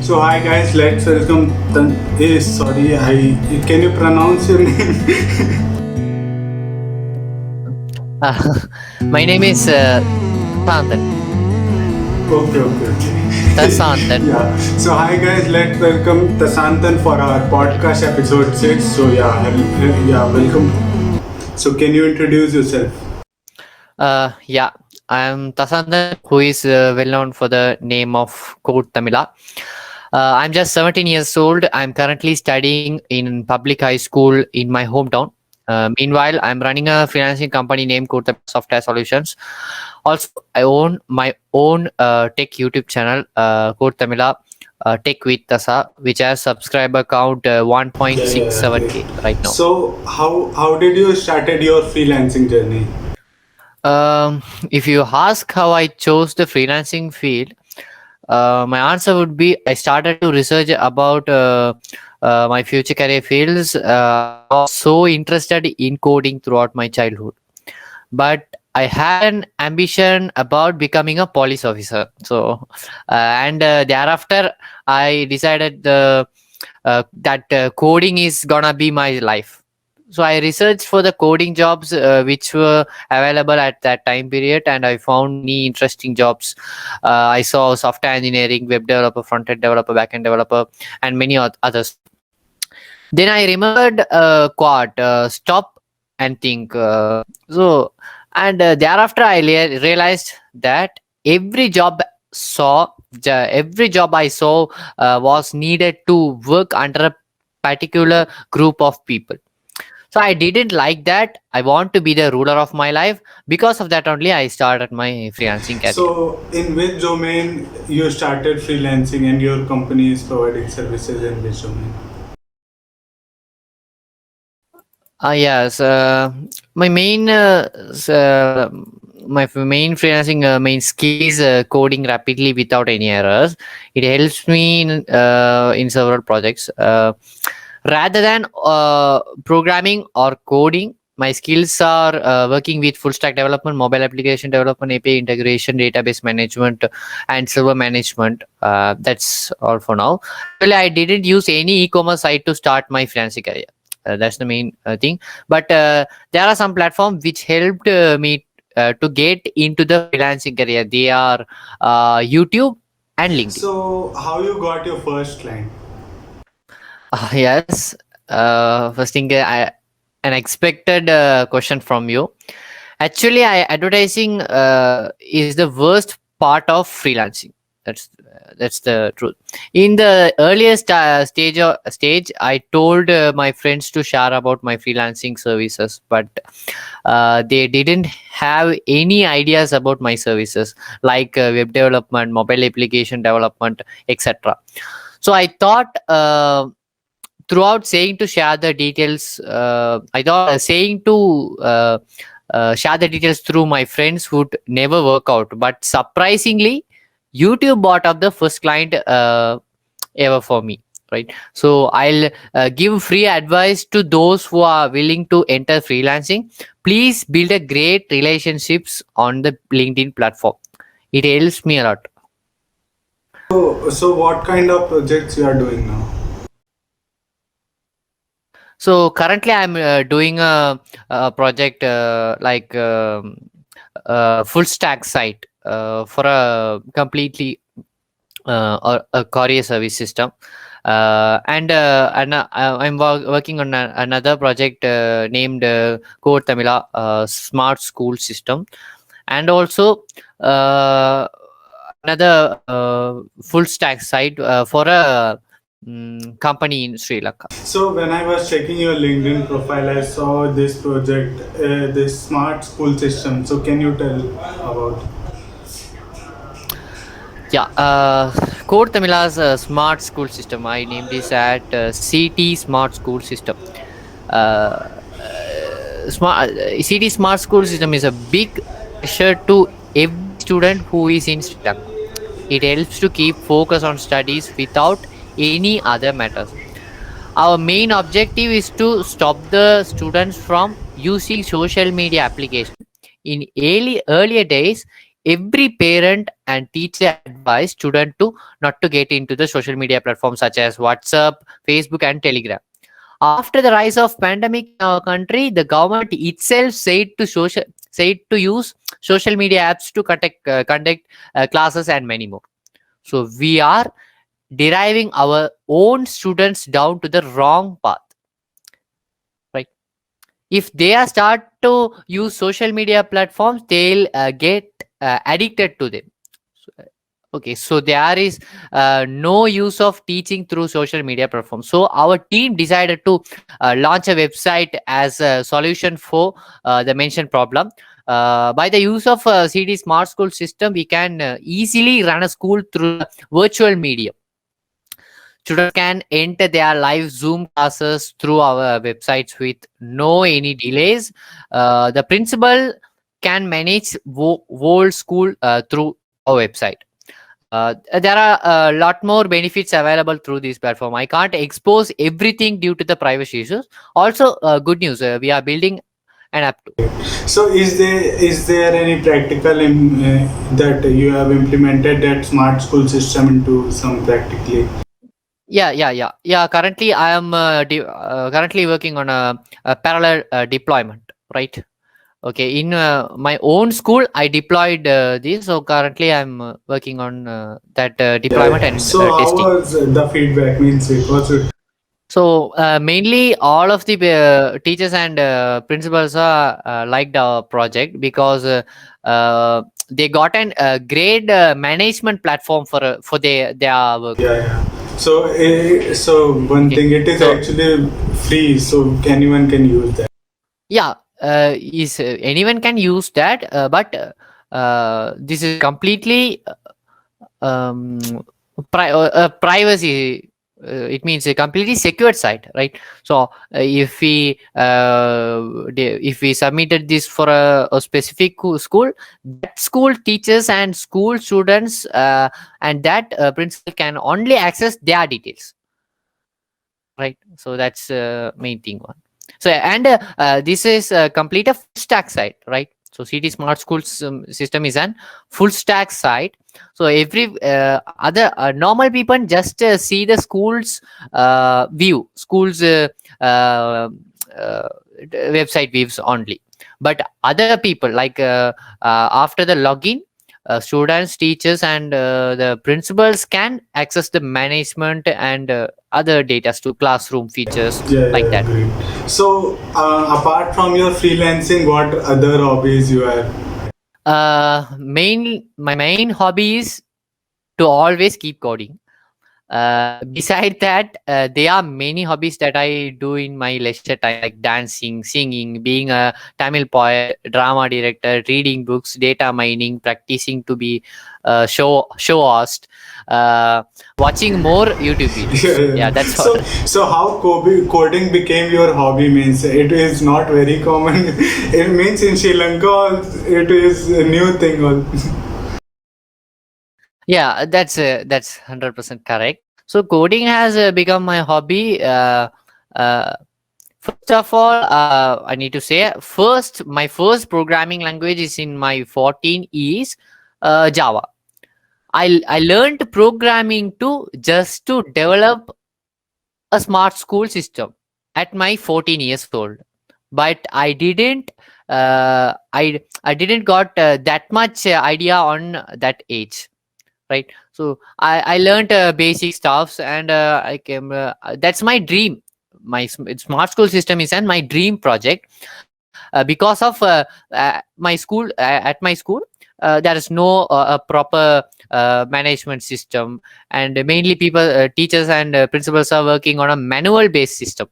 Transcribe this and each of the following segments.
So hi guys, let's welcome. Sorry, I can you pronounce your name? Uh, my name is Santan. Okay. Tasantan. Yeah. So hi guys, let's welcome Tasantan for our podcast episode 6. So welcome. So can you introduce yourself? Yeah, I am Tasantan, who is well known for the name of Code Tamila. I'm just 17 years old. I'm currently studying in public high school in my hometown. Meanwhile, I'm running a freelancing company named Code Tamila Software Solutions. Also, I own my own tech YouTube channel, Code Tamila Tech with Tasa, which has subscriber count Yeah. 1.67k right now. So how did you started your freelancing journey? If you ask how I chose the freelancing field, my answer would be I started to research about my future career fields. I was so interested in coding throughout my childhood, but I had an ambition about becoming a police officer. So, and thereafter, I decided that coding is gonna be my life. So I researched for the coding jobs which were available at that time period, and I found many interesting jobs. I saw software engineering, web developer, front end developer, back end developer, and many others. Then I remembered quad, stop and think. Thereafter I realized that every job every job I saw was needed to work under a particular group of people. So I didn't like that. I want to be the ruler of my life. Because of that only, I started my freelancing career. So in which domain you started freelancing and your company is providing services in which domain? Yes, my main my main freelancing main skill is coding rapidly without any errors. It helps me in several projects. Rather than programming or coding, my skills are working with full stack development, mobile application development, API integration, database management, and server management. That's all for now. Actually, I didn't use any e-commerce site to start my freelancing career. That's the main thing. But there are some platforms which helped me to get into the freelancing career. They are YouTube and LinkedIn. So how you got your first client? Yes. First thing, an expected question from you. Actually, advertising is the worst part of freelancing. That's the truth. In the earliest stage, I told my friends to share about my freelancing services, but they didn't have any ideas about my services like web development, mobile application development, etc. So I thought. Throughout saying to share the details, I thought saying to share the details through my friends would never work out. But surprisingly, YouTube bought up the first client ever for me. Right. So I'll give free advice to those who are willing to enter freelancing. Please build a great relationships on the LinkedIn platform. It helps me a lot. So what kind of projects you are doing now? So currently, I'm doing a project full stack site for a completely a courier service system. I'm working on another project named Core Tamila Smart School System, and also another full stack site for a company in Sri Lanka. So when I was checking your LinkedIn profile, I saw this project, this smart school system. So can you tell about? Yeah, Core Tamila's smart school system. I named this at CT Smart School System. CT Smart School System is a big pressure to every student who is in Sri Lanka. It helps to keep focus on studies without any other matters. Our main objective is to stop the students from using social media application. In earlier days, every parent and teacher advise student to not to get into the social media platforms such as WhatsApp, Facebook, and Telegram. After the rise of pandemic in our country, the government itself said to use social media apps to conduct classes and many more. So we are deriving our own students down to the wrong path, right? If they are start to use social media platforms, they'll get addicted to them. So, okay, so there is no use of teaching through social media platforms. So our team decided to launch a website as a solution for the mentioned problem. By the use of CD Smart School system, we can easily run a school through the virtual medium. Students can enter their live Zoom classes through our websites with no any delays. The principal can manage whole school through our website. There are a lot more benefits available through this platform. I can't expose everything due to the privacy issues. Also, good news, we are building an app too. So is there any practical that you have implemented that smart school system into some practically? Yeah. Currently, I am currently working on a parallel deployment, right? Okay, in my own school, I deployed this. So currently, I'm working on that deployment and So how testing. was the feedback? Means it was So mainly, all of the teachers and principals are liked our project because they got an great management platform for their work. yeah. So one Okay, thing, it is so actually free, so anyone can use that. yeah, is anyone can use that, but this is completely um, privacy. It means a completely secured site, right? So if we submitted this for a specific school, that school teachers and school students and that principal can only access their details, right? So that's main thing one. So and this is complete a full stack site, right? So city smart schools system is an full stack site. So every other normal people just see the schools view schools uh, website views only, but other people like after the login, students, teachers, and the principals can access the management and other data to classroom features like that. Great. So apart from your freelancing, what other hobbies you have? My main hobby is to always keep coding. Beside that, there are many hobbies that I do in my leisure time, like dancing, singing, being a Tamil poet, drama director, reading books, data mining, practicing to be show host, uh, watching more YouTube videos. Yeah, that's all. So how coding became your hobby means it is not very common. It means in Sri Lanka it is a new thing. Yeah, that's 100% correct. So coding has become my hobby. First of all, I need to say first, my first programming language is in my 14 is Java. I learned programming to just to develop a smart school system at my 14 years old, but I didn't got that much idea on that age, right? So I learned basic stuffs and I came that's my dream. My smart school system is and my dream project because of at my school there is no a proper management system, and mainly people teachers and principals are working on a manual based system.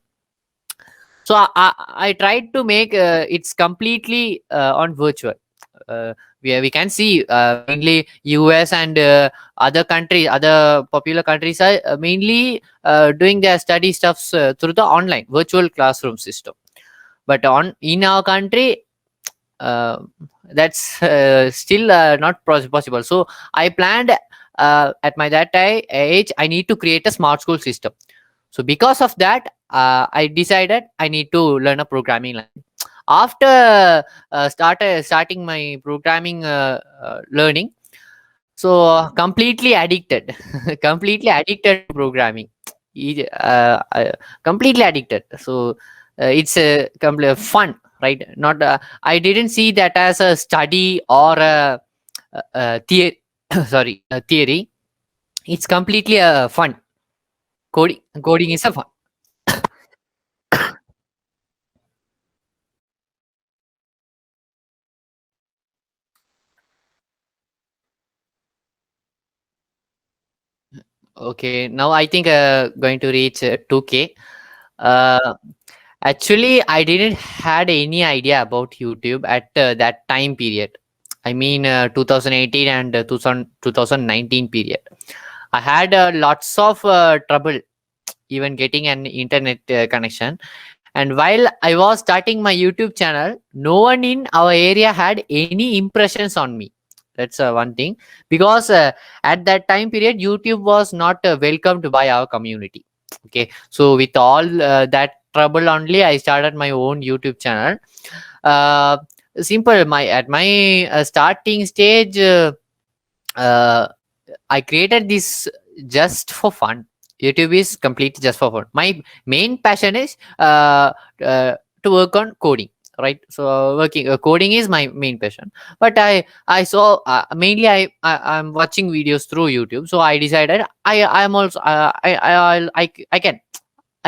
So I tried to make it's completely on virtual. We can see mainly US and other popular countries are mainly doing their study stuffs through the online virtual classroom system. But on in our country, uh, that's still not possible. So I planned at my that age I need to create a smart school system. So because of that, I decided I need to learn a programming language. after starting my programming learning, so completely addicted, completely addicted to programming. Completely addicted. So it's a complete fun, right? Not I didn't see that as a study or a theory. Sorry, a theory. It's completely a fun. Coding is a fun. Okay, now I think going to reach 2K. Uh, Actually, I didn't had any idea about YouTube at that time period. I mean, 2018 and 2019 period. I had lots of trouble even getting an internet connection. And while I was starting my YouTube channel, no one in our area had any impressions on me. That's one thing, because at that time period, YouTube was not welcomed by our community. Okay, so with all that trouble only, I started my own YouTube channel. Uh, Simple. My at my starting stage, uh, I created this just for fun. YouTube is completely just for fun. My main passion is to work on coding. Right, so working coding is my main passion. But I saw mainly I'm watching videos through YouTube. So I decided I'm also I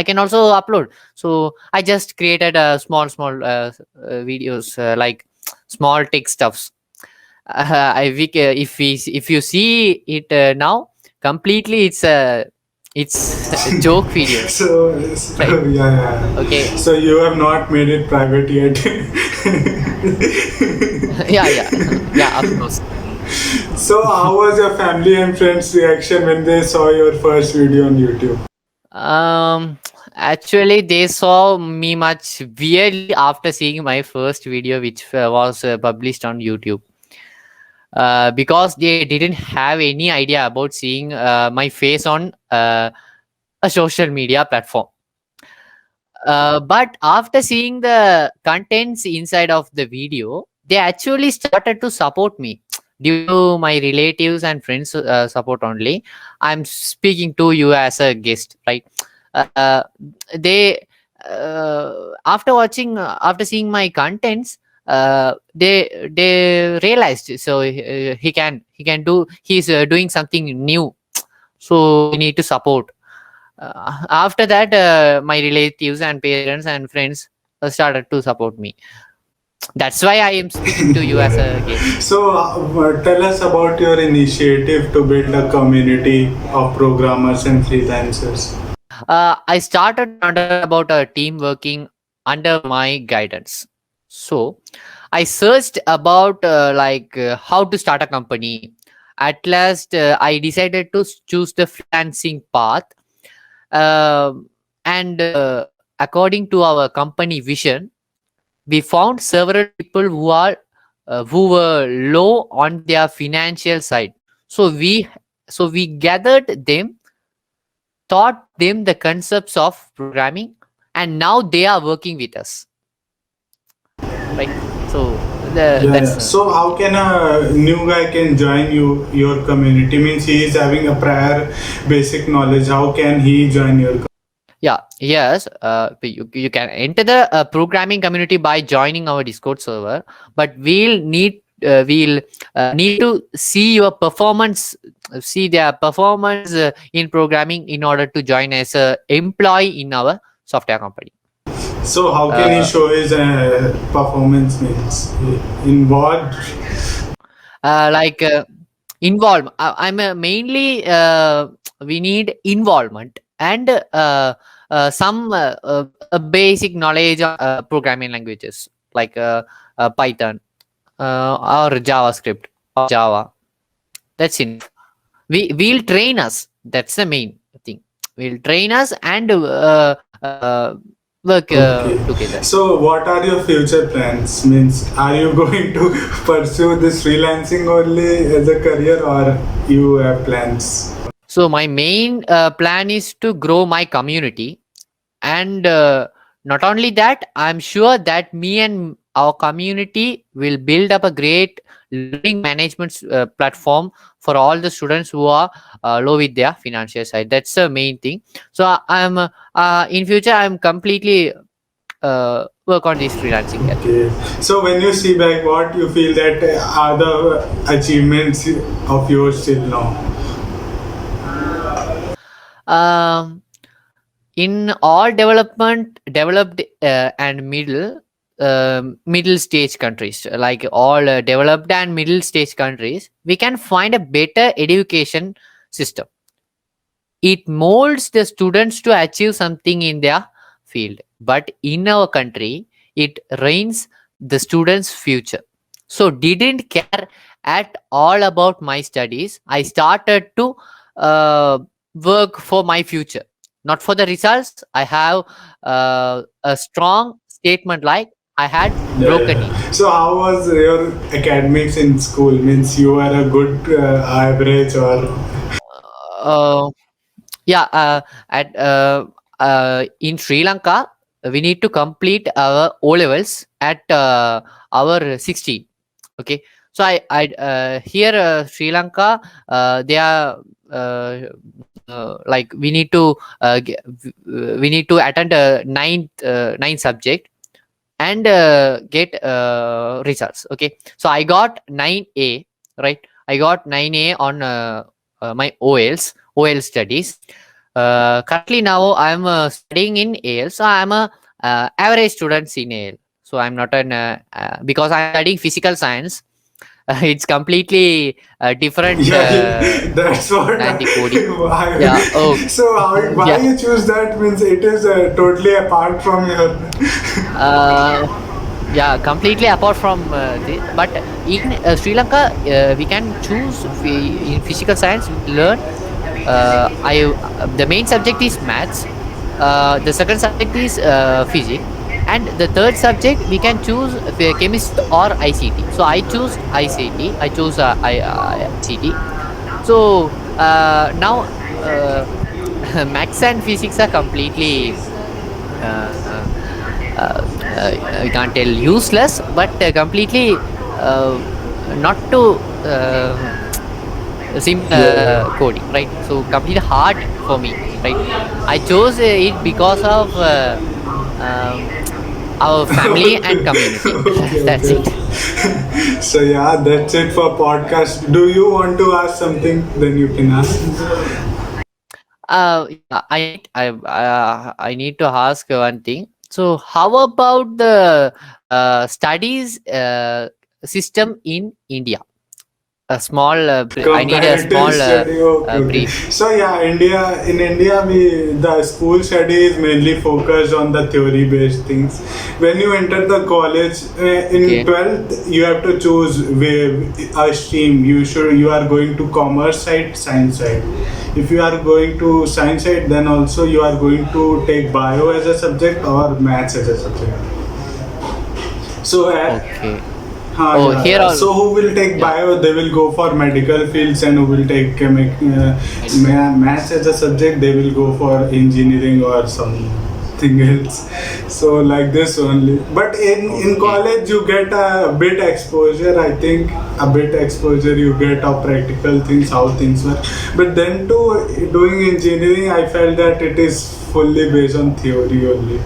can also upload. So I just created a videos like small tech stuffs. If you see it now, completely it's joke videos, right? Yeah, yeah. Okay. So you have not made it private yet. Yeah, yeah. Yeah, of course. So how was your family and friends' reaction when they saw your first video on YouTube? Actually, they saw me much weirdly after seeing my first video, which was published on YouTube. Because they didn't have any idea about seeing my face on a social media platform. But after seeing the contents inside of the video, they actually started to support me due to my relatives and friends support only. I'm speaking to you as a guest, right? Uh, they after seeing my contents, they realized, so he can do, he's doing something new, so we need to support. After that, my relatives and parents and friends started to support me. That's why I am speaking to you Yeah, as a yeah. guest. So tell us about your initiative to build a community of programmers and freelancers. I started under about a team working under my guidance. So I searched about how to start a company. At last, I decided to choose the freelancing path. And according to our company vision, we found several people who were low on their financial side. So we gathered them, taught them the concepts of programming, and now they are working with us, right? So Yeah, yeah. that's So how can a new guy can join your community? Means he is having a prior basic knowledge. How can he join your community? yeah, yes. You can enter the programming community by joining our Discord server, but we'll need to see your performance, see their performance in programming in order to join as a employee in our software company. So how can he Uh, show his performance? Means in what? like involve. I'm mainly we need involvement and some a basic knowledge of programming languages like Python or JavaScript or Java. That's enough. We'll train us. That's the main thing. We'll train us and work Okay. together. So what are your future plans? Means are you going to pursue this freelancing only as a career, or you have plans? So my main plan is to grow my community and Not only that, I'm sure that me and our community will build up a great learning management platform for all the students who are low with their financial side. That's the main thing. So I'm in future I'm completely work on this freelancing career. Okay. So when you see back, what you feel that are the achievements of yours till now? Um, in all developed and middle stage countries, like all developed and middle stage countries, we can find a better education system. It molds the students to achieve something in their field, but in our country it reigns the students future. So didn't care at all about my studies. I started to uh, work for my future, not for the results. I have a strong statement like I had Yeah, broken it. yeah. So how was your academics in school? Means you were a good average or? uh, yeah at In Sri Lanka we need to complete our O levels at our 16. Okay, so I here Sri Lanka they are like we need to attend a ninth subject and get results. Okay, so I got 9A, right? I got 9A on my OL studies. Currently now I'm studying in AL, so I'm a average student in AL. So I'm not an because I'm studying physical science. It's completely different Yeah, that's what. than the coding. Why? Yeah. Oh, So why yeah. you choose that? Means it is totally apart from your. Uh, yeah, completely apart from this. But in Sri Lanka, we can choose in physical science. We learn. I The main subject is maths. The second subject is physics, and the third subject we can choose chemistry or ICT. So I choose ICT. I choose ICT. So now maths and physics are completely uh, I can't tell useless, but completely not to coding, right? So completely hard for me, right? I chose it because of um, our family and community. Okay, That's okay. it. So yeah, that's it for podcast. Do you want to ask something? Then you can ask. Yeah, I need to ask one thing. So, how about the studies system in India? A small, I need a Comparative small study, okay, okay. brief. So yeah, in India, we the school study is mainly focused on the theory-based things. When you enter the college in Okay. 12th, you have to choose a stream. You are going to commerce side, science side. If you are going to science side, then also you are going to take bio as a subject or maths as a subject. So Okay. Oh, yeah, here yeah. all. So who will take Yeah. bio? They will go for medical fields, and who will take Medical. maths as a subject? They will go for engineering or something else. So like this only. But in Okay. college you get a bit exposure. I think a bit exposure you get of practical things, how things work. But then to doing engineering, I felt that it is fully based on theory only.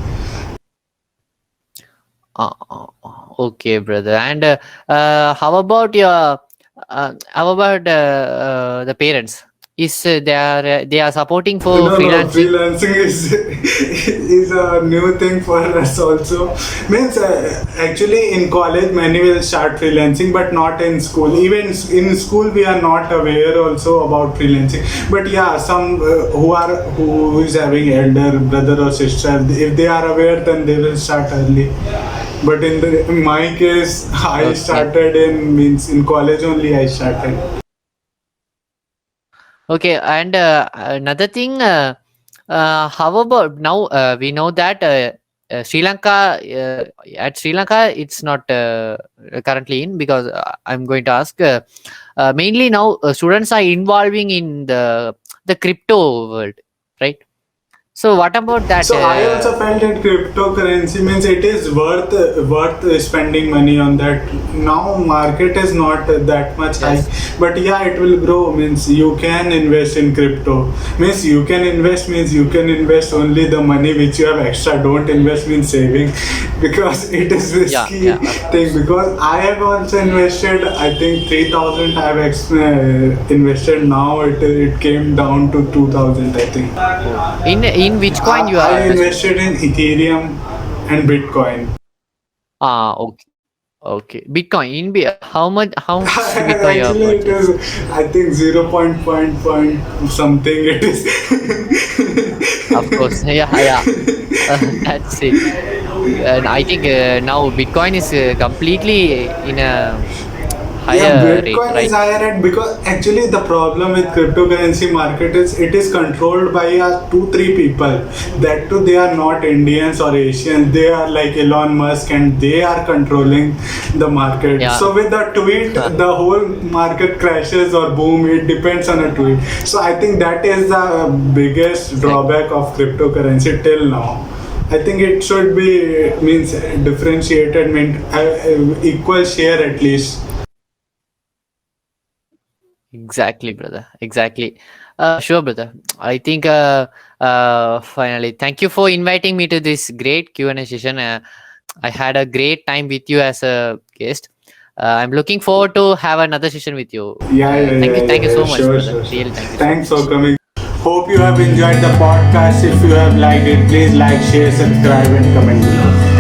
Okay, brother. And how about the parents? Is they are supporting for No, no, freelancing? freelancing is is a new thing for us also. Means actually in college many will start freelancing, but not in school. Even in school we are not aware also about freelancing. But yeah, some who is having elder brother or sister, if they are aware, then they will start early. But in my case, I Okay. started in means in college only. I started. Okay. And another thing, how about now? We know that Sri Lanka, at Sri Lanka, it's not currently in, because I'm going to ask. Mainly now, students are involving in the crypto world, right? So what about that? So I also felt that cryptocurrency means it is worth spending money on that. Now market is not that much high, Yes. but yeah, it will grow. Means you can invest in crypto. Means you can invest means you can invest only the money which you have extra. Don't invest means saving, because it is Yeah, risky yeah, of thing. course. Because I have also invested. I think 3,000 I have invested. Now it came down to 2,000. I think. Oh. In which coin you I are invested? invested in Ethereum and Bitcoin. Okay. Okay. Bitcoin. How much Bitcoin you have Actually, it is, purchased? I think, 0. Something it is. Of course. Yeah, yeah. That's it. And I think now Bitcoin is completely in a Yeah, higher rate, Bitcoin is right? higher at, because actually the problem with cryptocurrency market is it is controlled by 2 3 people. That too, they are not Indians or Asians. They are like Elon Musk, and they are controlling the market. Yeah. So with a tweet, the whole market crashes or boom. It depends on a tweet. So I think that is the biggest Exactly. drawback of cryptocurrency till now. I think it should be means differentiated, mean equal share at least. Exactly, brother. Exactly. Sure, brother. I think finally, thank you for inviting me to this great Q&A session. I had a great time with you as a guest. I'm looking forward to have another session with you. Yeah, yeah, Thank you. yeah, Thank you yeah, yeah. so much, Sure, brother. sure, sure. Really, thank you so Thanks for much. coming. Hope you have enjoyed the podcast. If you have liked it, please like, share, subscribe, and comment below.